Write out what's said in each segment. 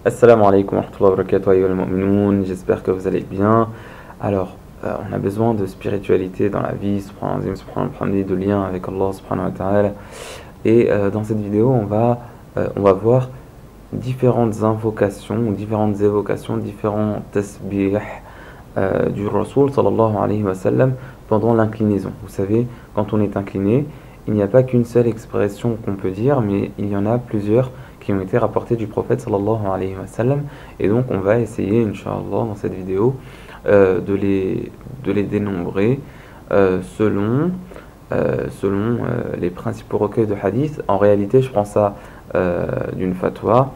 Assalamu alaikum wa rahmatullahi wa barakatuh, ayyuhal mu'minoun. J'espère que vous allez bien. Alors, on a besoin de spiritualité dans la vie, subhanallah, de lien avec Allah subhanahu wa ta'ala. Et dans cette vidéo, on va voir différentes invocations ou différentes évocations, différents tasbih du Rasoul sallallahu alayhi wa sallam pendant l'inclinaison. Vous savez, quand on est incliné, il n'y a pas qu'une seule expression qu'on peut dire, mais il y en a plusieurs qui ont été rapportés du prophète sallallahu alayhi wa sallam, et donc on va essayer, Inch'Allah, dans cette vidéo, de les dénombrer selon les principaux recueils de hadith. En réalité, je prends ça d'une fatwa,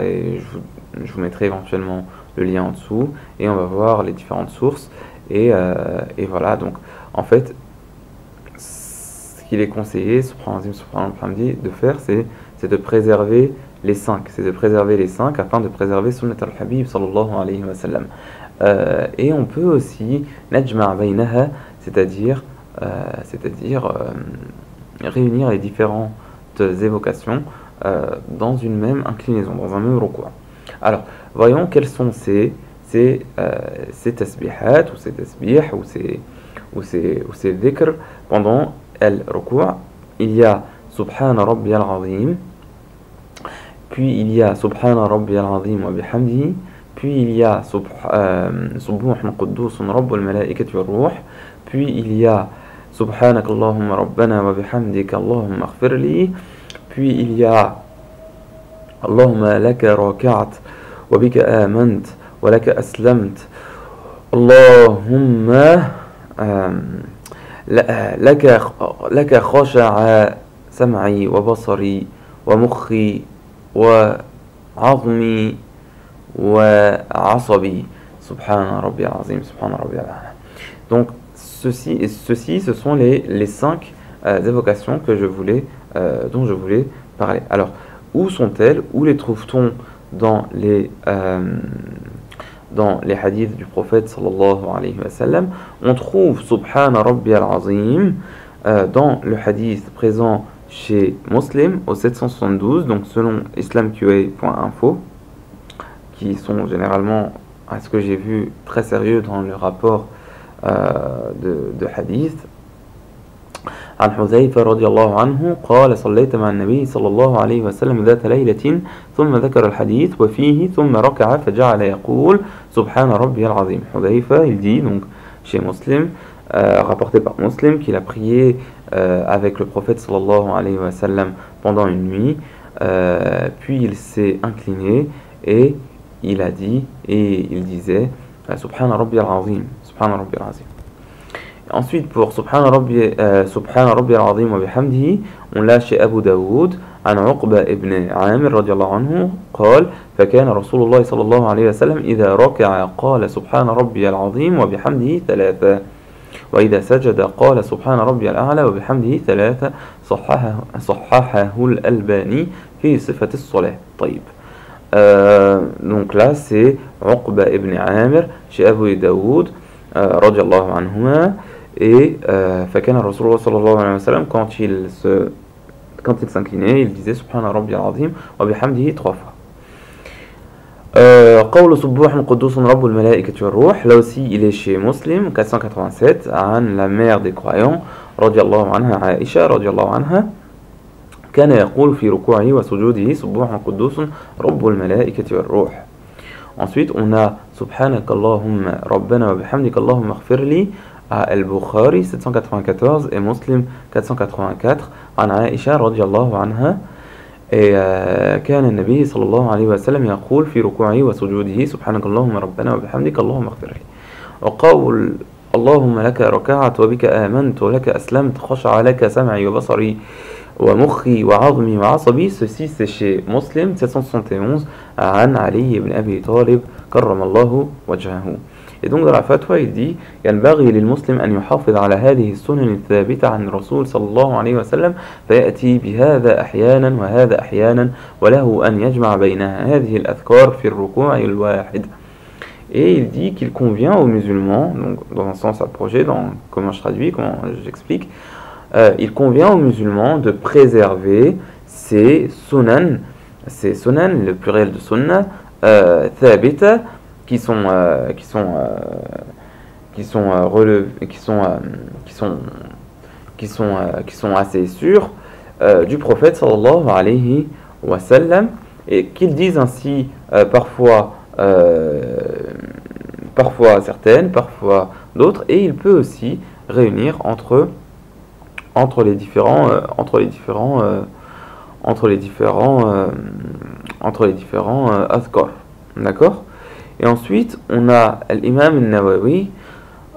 et je vous mettrai éventuellement le lien en dessous, et on va voir les différentes sources, et voilà. Donc, en fait, ce qu'il est conseillé, subhanallah, de faire, c'est de préserver les 5, afin de préserver sunnat al-habib sallallahu alayhi wa sallam. Et on peut aussi najma' baynaha, c'est-à-dire réunir les différentes évocations dans une même inclinaison, dans un même ruku'. Alors, voyons quels sont ces tasbihat ou ces tasbih ou ces dhikr pendant al-ruku'. Il y a Subhana Rabbiyal Azim, puis il y a Subhana Rabbiyal Azim wa bihamdihi, puis il y a Subbuhun Quddusun Rabbul Malaikati war Ruh, puis il y a Subhanaka Allahumma Rabbana wa bihamdika Allahumma ighfirli, puis il y a Allahumma laka raka'at wa bika amant wa laka aslamt, Allahumma laka khasha'a sam'i wa basari wa mukhi wa 'azmi wa 'asabi, subhana rabbiyal azim, subhana rabbiyal a'la. Donc ceci, ce sont les 5 évocations que dont je voulais parler. Alors, où sont-elles? Où les trouve-t-on dans les hadiths du prophète sallallahu alayhi wa sallam? On trouve Subhana Rabbiyal Azim dans le hadith présent chez Muslim au 772, donc selon islamqa.info, qui sont généralement, à ce que j'ai vu, très sérieux dans le rapport de hadith. عن حذيفة رضي الله عنه قال صليت مع النبي صلى الله عليه وسلم ذات ليلة ثم ذكر الحديث وفيه ثم ركع فجعل يقول سبحان ربي العظيم. Hudhayfa, il dit donc chez Muslim, rapporté par Muslim, qu'il a prié avec le prophète sallallahu alayhi wa sallam pendant une nuit, puis il s'est incliné et il a dit, et il disait Subhana Rabbi al-Azim, Subhana Rabbi al-Azim. Ensuite, pour Subhana Rabbi al-Azim wa bihamdihi, on l'a chez Abu Daoud, عن عقبة ابن عامر رضي الله عنه قال فكان رسول الله صلى الله عليه وسلم إذا ركع قال سبحان ربي العظيم وبحمده 3 وإذا سجد قال سبحان ربي الأعلى وبحمده 3 صححه الألباني في صفة الصلاة. طيب. Donc là c'est Uqba ibn Amir chez Abu Daoud radiyallahu anhuma, et fakana Rasulullah sallallahu alayhi wa sallam, quand il s'inclinait, il disait Subhana Rabbi al-Azim wa bihamdihi 3 fois. قول سبوح قدوس رب الملائكة والروح, là aussi il est chez Muslim 487, عن la mère des croyants رضي الله عنها عائشة رضي الله عنها كان يقول في ركوعه وسجوده سبوح قدوس رب الملائكة والروح. Ensuite on a سبحانك اللهم ربنا وبحمدك اللهم اغفر لي à Al-Bukhari 794 et Muslim 484 عن عائشة رضي الله عنها. كان النبي صلى الله عليه وسلم يقول في ركوعه وسجوده سبحانك اللهم ربنا وبحمدك اللهم اغفر لي. وقول اللهم لك ركعت وبك آمنت ولك أسلمت خشع لك سمعي وبصري ومخي وعظمي وعصبي, ceci c'est chez Muslim 771 عن علي بن أبي طالب كرم الله وجهه. Et donc dans la fatwa il dit ينبغي للمسلم أن يحافظ على هذه السنن الثابتة عن الرسول صلى الله عليه وسلم فيأتي بهذا أحيانا وهذا أحيانا وله أن يجمع بين هذه الأذكار في الركوع الواحد. Et il dit qu'il convient aux musulmans, donc dans un sens approché, comment je traduis, comment j'explique, il convient aux musulmans de préserver ces sunan c'est sunan, le pluriel de sunna, thabita, qui sont qui sont assez sûrs du prophète sallallahu alayhi wa sallam, et qu'ils disent ainsi parfois certaines, parfois d'autres, et il peut aussi réunir entre les différents adhkar. D'accord? Et ensuite, on a l'imam al-Nawawi,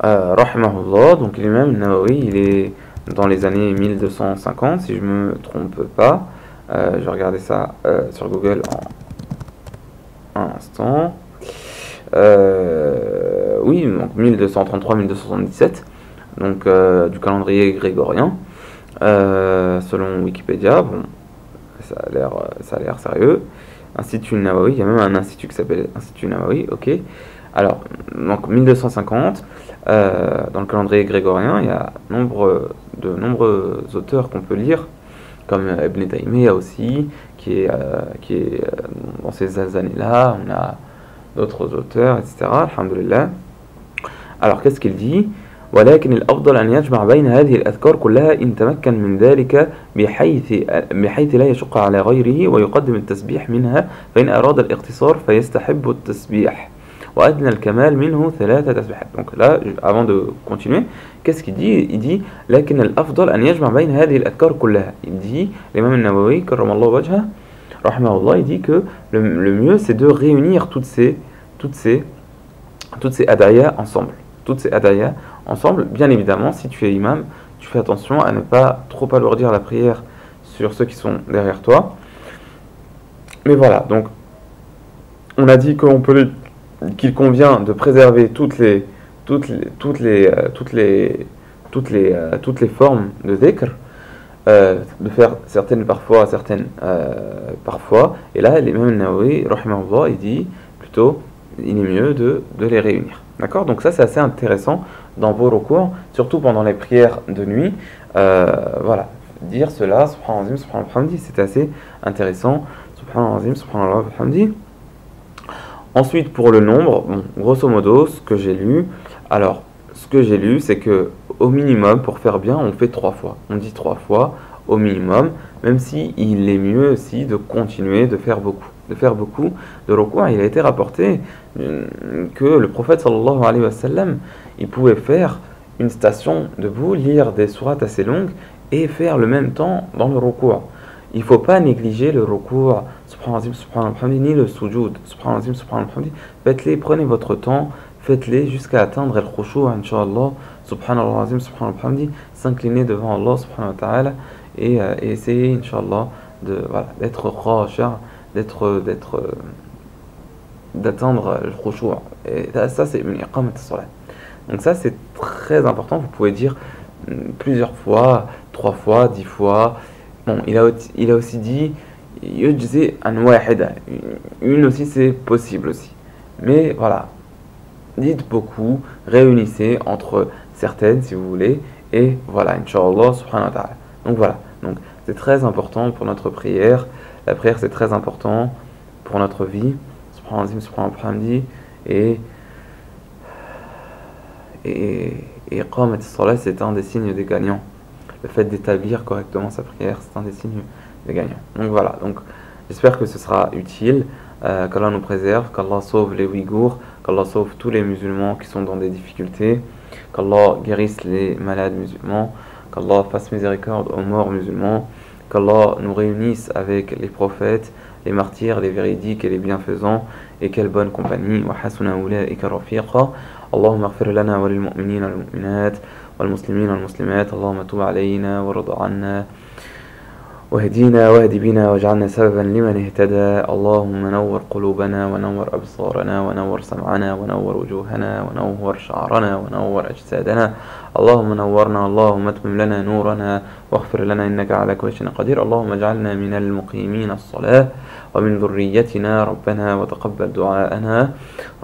rahimahullah. Donc l'imam al-Nawawi, il est dans les années 1250, si je me trompe pas. Je vais regarder ça sur Google en un instant. Oui, donc 1233-1277, donc du calendrier grégorien, selon Wikipédia. Bon, ça a l'air sérieux. Institut Nawawi, il y a même un institut qui s'appelle Institut Nawawi, ok. Alors, donc 1250, dans le calendrier grégorien, il y a de nombreux auteurs qu'on peut lire, comme Ibn Taymiyyah aussi, qui est dans ces années-là. On a d'autres auteurs, etc. Alhamdulillah. Alors, qu'est-ce qu'il dit? ولكن الأفضل أن يجمع بين هذه الأذكار كلها إن تمكن من ذلك بحيث لا يشق على غيره ويقدم التسبيح منها فإن أراد الاقتصار فيستحب التسبيح وأدنى الكمال منه 3 تسبيحات. Donc là, avant de continuer, qu'est-ce qu'il dit? Il dit لكن الأفضل أن يجمع بين هذه الأذكار كلها. Il dit, l'imam al-Nawawi, كرم الله وجهه, rahimahullah, il dit que le mieux c'est de réunir toutes ces adayas ensemble. Toutes ces adayas ensemble. Bien évidemment, si tu es imam, tu fais attention à ne pas trop alourdir la prière sur ceux qui sont derrière toi. Mais voilà, donc on a dit qu'il convient de préserver toutes les formes de dhikr, de faire certaines parfois, et là l'imam al-Nawawi rahimahullah, il dit plutôt il est mieux de les réunir. D'accord? Donc ça c'est assez intéressant dans vos recours, surtout pendant les prières de nuit. Voilà, dire cela, subhanallah, subhanallah, c'est assez intéressant. Subhanallah, subhanallah, subhanallah. Ensuite, pour le nombre, bon, grosso modo, ce que j'ai lu, c'est que au minimum, pour faire bien, on fait 3 fois. On dit 3 fois au minimum, même si il est mieux aussi de continuer de faire beaucoup. De recours. Il a été rapporté que le prophète sallallahu alayhi wa sallam, il pouvait faire une station debout, lire des sourates assez longues et faire le même temps dans le recours. Il ne faut pas négliger le recours, subhanallah, subhanallah, ni le sujoud, subhanallah, subhanallah. Faites-les, prenez votre temps, faites-les jusqu'à atteindre le khushu', inshallah, subhanallah, subhanallah, s'incliner devant Allah, subhanahu wa ta'ala, et essayer, inshallah, d'être khashi'a, d'atteindre le khushu'. Et ça, c'est une iqamat as-salat. Donc ça, c'est très important. Vous pouvez dire plusieurs fois, 3 fois, 10 fois. Bon, il a aussi dit yujzi an wahida. Une aussi, c'est possible aussi. Mais voilà, dites beaucoup, réunissez entre certaines si vous voulez, et voilà, inshallah, subhanahu wa ta'ala. Donc voilà, donc c'est très important pour notre prière. La prière, c'est très important pour notre vie. Subhanallah, subhanallah, et qamat as-salat, c'est un des signes des gagnants. Le fait d'établir correctement sa prière, c'est un des signes des gagnants. Donc voilà, donc j'espère que ce sera utile, qu'Allah nous préserve, qu'Allah sauve les Ouïghours, qu'Allah sauve tous les musulmans qui sont dans des difficultés, qu'Allah guérisse les malades musulmans, qu'Allah fasse miséricorde aux morts musulmans, qu'Allah nous réunisse avec les prophètes, les martyrs, les véridiques et les bienfaisants, et quelle bonne compagnie. Wa hasuna ulaika rafiqa. Allahumma ighfir lana wa lil mu'minina wal mu'minat wal muslimina wal muslimat. Allahumma tub alayna wa rida 'anna واهدينا واهد بنا واجعلنا سببا لمن اهتدى. اللهم نور قلوبنا ونور أبصارنا ونور سمعنا ونور وجوهنا ونور شعرنا ونور أجسادنا. اللهم نورنا، اللهم اتمم لنا نورنا واغفر لنا إنك على كل شيء قدير. اللهم اجعلنا من المقيمين الصلاة ومن ذريتنا ربنا وتقبل دعاءنا.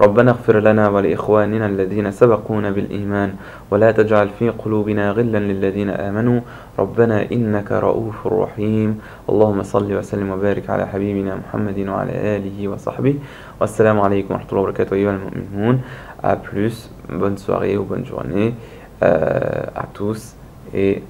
ربنا اغفر لنا ولإخواننا الذين سبقونا بالإيمان ولا تجعل في قلوبنا غلا للذين آمنوا ربنا إنك رؤوف رحيم. اللهم صل وسلم وبارك على حبيبنا محمد وعلى آله وصحبه. والسلام عليكم ورحمة الله وبركاته أيها المؤمنون. À plus, bonne soirée ou bonne journée à tous et